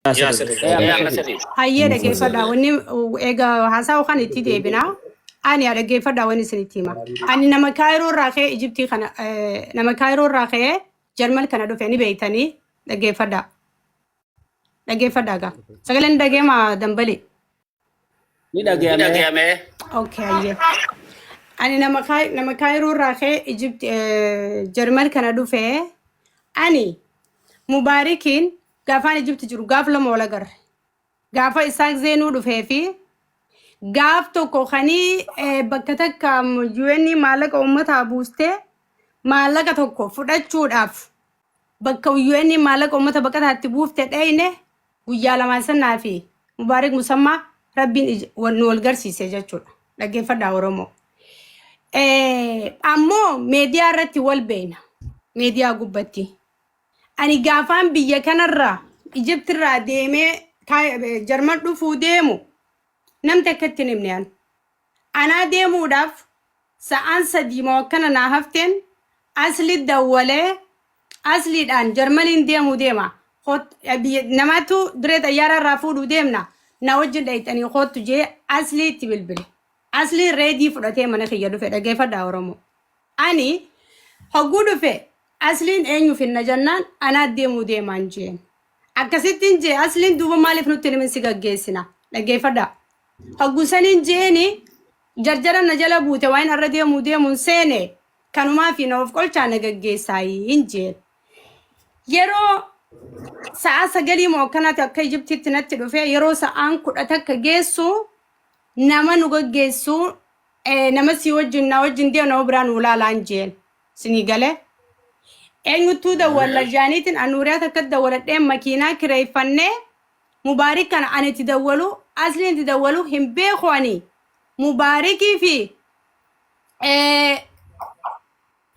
ياسر هيا دقي فدا وني إيجا هسا وخان يتيدي بنا أنا دقي فدا وني سنتيما أنا نما كايرو راخي إجبتي خنا نما كايرو راخي جرمال كندا فيني بيتاني دقي فدا كا سكلن دقي ما دمبلي ni dhagayame أوكي أنا نما كايرو راخي إجبت جرمال كندا في أني مباركين قافاني جبت جرو قاف لما ولا قر قافا إساق زينو دفهفي قاف توكو خاني بكتك مجويني مالك أمتا بوستي مالك توكو فدات شود أف بكو يويني مالك أمتا بكتا هتبوف تدعينه ويالا ما سنة في مبارك مسمى ربين ونول قرسي سيجا شود لكي فدا ورمو أمو ميديا رتي والبين ميديا قبتي أنا قافان بيا كان الرا إجبت الرا ديمي جرمال دفو ديمو نمت كتني منيان أنا ديمو داف سأن سديمو كان ناهفتن أصلي الدولة أصلي الآن جرمالين ديمو ديما خد نماتو دريت أيارا رافودو ديمنا نوجد أيتاني خد تجي أصلي تبلبل أصلي ريدي فراتي من خيادو في رجفة داورمو أني هقولو في أصلين أينو في النجنان أنا ديمو ديمان جين أكاسيتين جي أصلين دوبا مالف نوتيني من سيغا جيسنا لجيفة دا هقوسانين جيني جرجرا نجلا بوتي وين أرى ديمو ديمون سيني كانوا ما في نوف كل شانة جيساي إنجيل يرو ساعة سجلي موكنات أكاي جبتي تنتلو فيها يرو ساعة كرتك جيسو نما نوغا جيسو نما سيوجن نوجن ديو نوبران ولا لانجيل سنيغالي أينو تودا ولا جانيتن أنوريات كده ولا دم ماكينة كريفنة مبارك كان أنا تدولو أصلين تدولو هم بيخواني مباركي في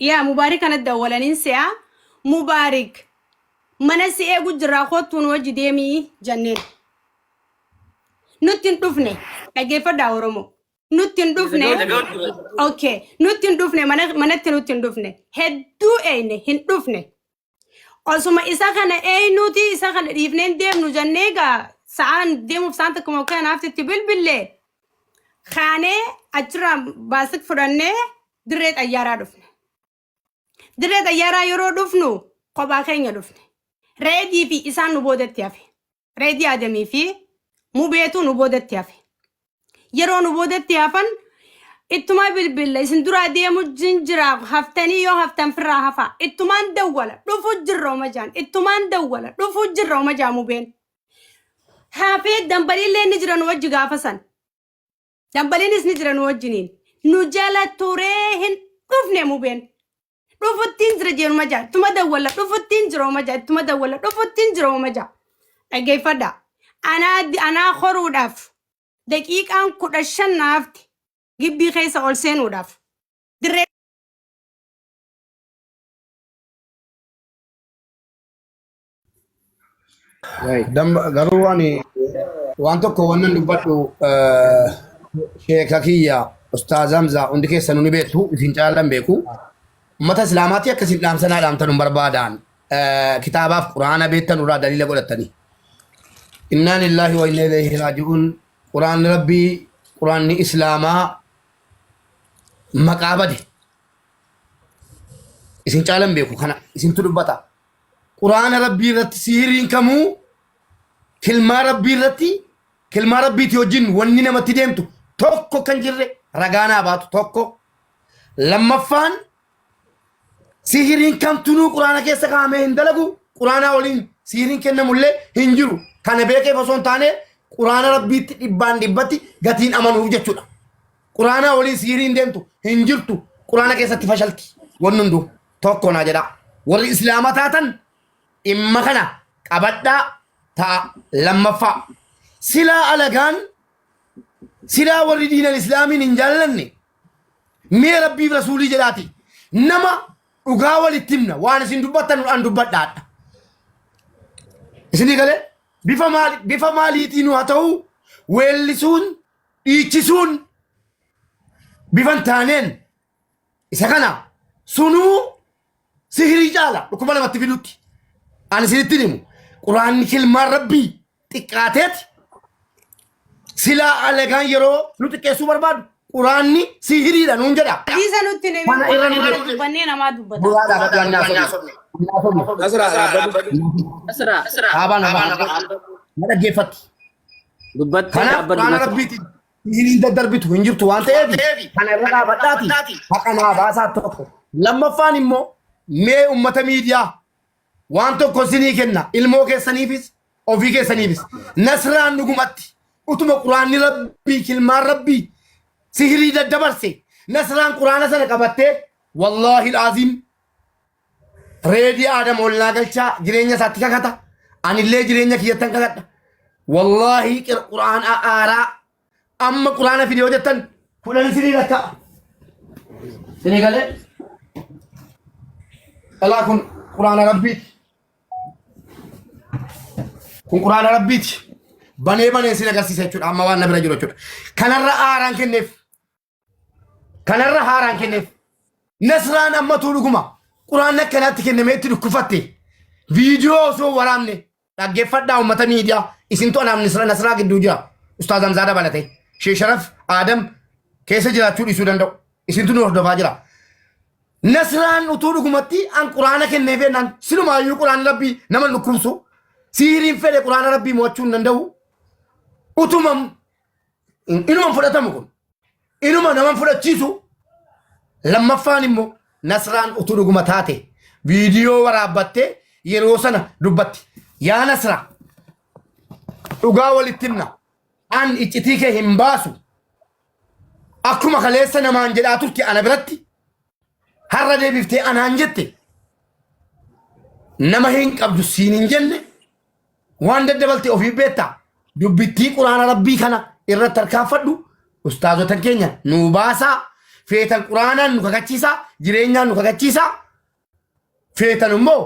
يا مبارك أنا تدولا ننسى مبارك منسي أقول جراخوت ونوجد ديمي جنين نتين تفني أجيب داورمو نتين دفنه اوكي نتين دفنه منت نتين دفنه هدو اينه هن دفنه اسما اساخنا اي نوتي اساخنا ديفنين ديم نجنيغا سان ديم بسانت كما كان عرفت تبلبل خانه اجرا باسك فرنه دريت ايارا دفنه دريت ايارا يرو دفنو قبا خين دفنه ريدي في اسان نبودت يافي ريدي ادمي في مو بيتو نبودت يافي يرون وبودت يافن اتما بالله سندرا ديمو جنجرا هفتني يو هفتن فرا هفا اتمان دولا دفو جرو مجان اتمان دولا دفو جرو مجامو بين هافي دنبالي اللي نجران وجه غافسن دنبالي نس نجران وجنين نجالة توريهن دفني مو بين دفو تنجر جيرو مجان تما دولا دفو تنجرو مجان تما دولا دفو تنجرو مجان اجي فدا انا خورو داف دقيقة أن كرشان نافت جيبي خيسة أولسين وداف دري دم غرواني وانتو كونن دبتو شيخاكية أستاذ زمزة عندك سنوني بيتو في تعلم بيكو متى سلاماتي كسيد لام سنة لام تنو بربادان كتابة قرآن بيتن ورا دليل قولتني إنا لله وإنا إليه راجعون قرآن ربي قرآن إسلاما مقابد إسن تعلم بيكو خنا إسن تدبتا قرآن ربي رت سيرين كمو كلمة ربي تيوجين وننا ما تديمتو توكو كنجر رغانا باتو توكو لما فان سيرين كم تنو قرآن كيسا كامي هندلقو قرآن أولين سيرين كنا مولي هنجرو كان بيكي فصون تاني قرآن ربي تبان دبتي قتين أمانو جتشونا قرآن أولي سيرين ديمتو هنجرتو قرآن كيسا تفشلتي ونندو توقو ناجدا والإسلاماتاتن إما خنا قبدا تا لما فا سلا ألغان سلا وردين الإسلامي ننجلني مي ربي رسولي جلاتي نما أغاوال التمنى وانا سندبتن وان دبتات إسني قال بفا ماليتينو هاتو ويلسون إيتشسون بفان تانين إساقنا سنو سهري جالا لكم أنا ما تفيدوتي أنا سيرتنمو قرآن كلمة ربي xiqqaateet silaa alagaan yeroo nu xiqqeessuu barbaadu quraanni sihiriidha nuun jedha. Hadiisa nutti nimi Mana irra nu dubbannee namaa dubbata. Bu'aa dhaabatu annaasofne. Nasraa. Haabaan na dhaggeeffatti. Dubbattee Kanaaf dhaabbatu quraana Nasraa. rabbiitiin sihiriin daddarbitu hin jirtu waan ta'eef kana irra dhaabadhaati haqa naa baasaa tokko. Lammaffaan immoo mee ummata miidiyaa waan tokko sinii kenna ilmoo keessaniifis ofii keessaniifis nasraan dhugumatti utuma quraanni rabbii kilmaan rabbii sihirii daddabarse nasraan quraana sana qabattee wallaahi alaaziim reedii aadama ollaa galchaa jireenya isaatti kakata anillee jireenya kiyyattan kakadha wallaahi quraana aaraa amma quraana fidee jettan kudhan sirii latta'a sinii galee alaa kun quraana rabbiiti kun quraana rabbiiti banee sin agarsiisa jechuudha amma waan na bira jiru jechuudha kanarra haaraan kenneef nasraan ammatuu dhuguma quraanni akkanaatti kennamee itti dhukkufatte viidiyoo osoo waraabne dhaggeeffadhaa ummata miidiyaa isintu anaaf nasraa gidduu jira ustaaz Hamzaa dabalate Sheekh Sharaf Adam keessa jiraachuu dhiisuu danda'u isintu nu hordofaa jira nasraan utuu dhugumatti an quraana kenneef jennaan silumaayyuu quraanni rabbii nama dhukkubsu sihiriin fedhe quraana rabbii mo'achuu hin danda'u utuma inuma fudhatamu kun inuma naman fudhachiisu lammaffaan immoo nasraan utuu dhuguma taate viidiyoo waraabbattee yeroo sana dubbatti yaa nasra dhugaa walitti himna an iccitii kee hin baasu akkuma kaleessa namaan jedhaa turte ana biratti har'a deebiftee anaan jette nama hin qabdu siin hin jenne waan daddabalte ofii beektaa dubbittii quraana rabbii kana irratti harkaanfadhu ustaazotan keenya nuu baasaa feetan quraanaan nu kakachiisaa jireenyaan nu kakachiisaa feetan immoo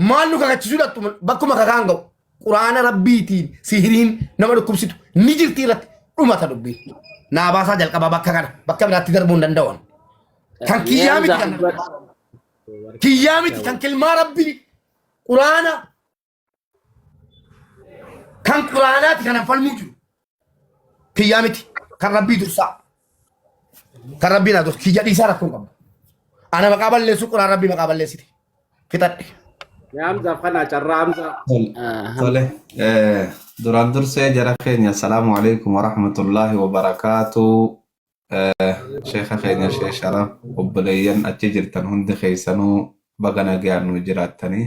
maal nu kakachiisuudhaatu bakkuma kakaan ga'u quraana rabbiitiin sihiriin nama dhukkubsitu ni jirti irratti dhumata dubbii naa baasaa jalqabaa bakka kana bakka biraatti darbuu hin danda'an kan kiyyaa miti kan kilmaa rabbii quraana kan quraanaati kan falmuu jiru kiyyaa miti kan rabbii dursaa kan rabbii naa dursa kiyya dhiisaa rakkoon qabu ana maqaa balleessu quraan rabbii maqaa balleessite fixadhe. Yaa Hamzaa kana carraa Hamzaa. Tole duraan dursee jara keenya assalaamu alaikum warahmatullaahi wabarakaatu sheekha keenya Sheekh Sharaf obboleeyyan achi jirtan hundi keessanuu baga nagaan nu jiraattanii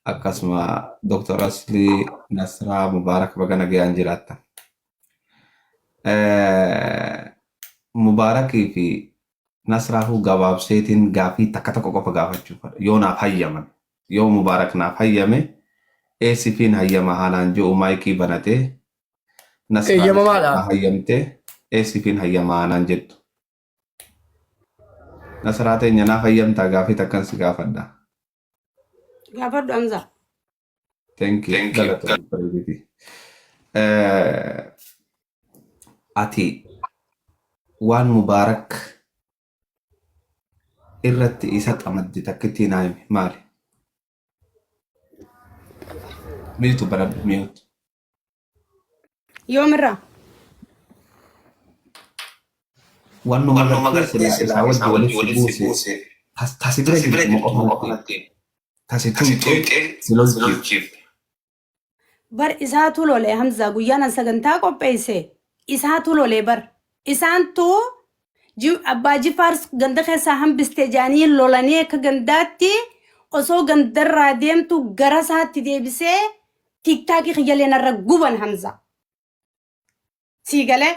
akkasuma Dr. Asli Nasraa Mubaarak baga nagaan jiraattan. Mubaarakii fi Nasraahu gabaabseetiin gaafii takka tokko qofa gaafachuu yoo naaf hayyaman yoo Mubaarak naaf hayyame eessifiin hayyama haalaan jiru maayikii banatee Nasraa hayyamtee eessifiin hayyama haalaan jettu. Nasraa teenya naaf hayyamtaa gaafii takkan si gaafadha. Gaafadhu Hamzaa. Thank you. Ati waan Mubaarak irratti isa xamaddi takkitti naa himi maali? Miitu baradhu mi'uutu. Yoomirraa? Waan nu magarsiise isaa walitti buuse tasi bira jirtu moqofaatti tasi tuuqee si lolchiif. Bar isaatu lolee Hamzaa guyyaan sagantaa qopheesse isaatu lolee bar isaantu abbaa Jifaars ganda keessaa hambiste jaanii lolanii akka gandaatti osoo gandarraa deemtu gara isaatti deebisee tiktaakii xiyyaleen irra guban Hamzaa. Siigalee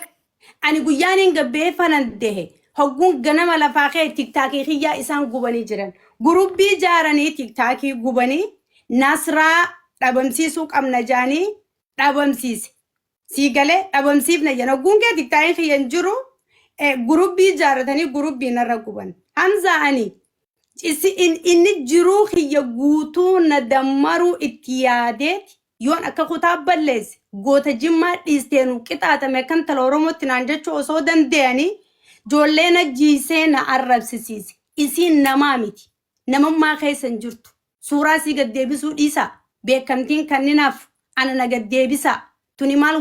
ani guyyaan hin gabbeeffanan dehe hogguun ganama lafaa kee tiktaakii xiyyaa isaan gubanii jiran gurubbii jaaranii tiktaakii gubanii Nasraa dhabamsiisuu qabna jaanii dhabamsiise. Siigalee dhabamsiifna jenna hogguun kee tiktaakii xiyyan jiru gurubbii jaaratanii gurubbii narra guban. Hamzaa ani inni jiruu xiyya guutuu na dammaruu itti yaadeeti yoon akka kutaa balleesse goota jimmaa dhiisteenu qixaatame kan tala Oromootti naan jechuu osoo danda'anii ijoollee na jiisee na arrabsisiise. Isiin namaa miti. Namummaa keessa hin jirtu. Suuraa sii gad deebisuu dhiisaa. Beekamtiin kanninaaf أنا نقد ديبسا توني مال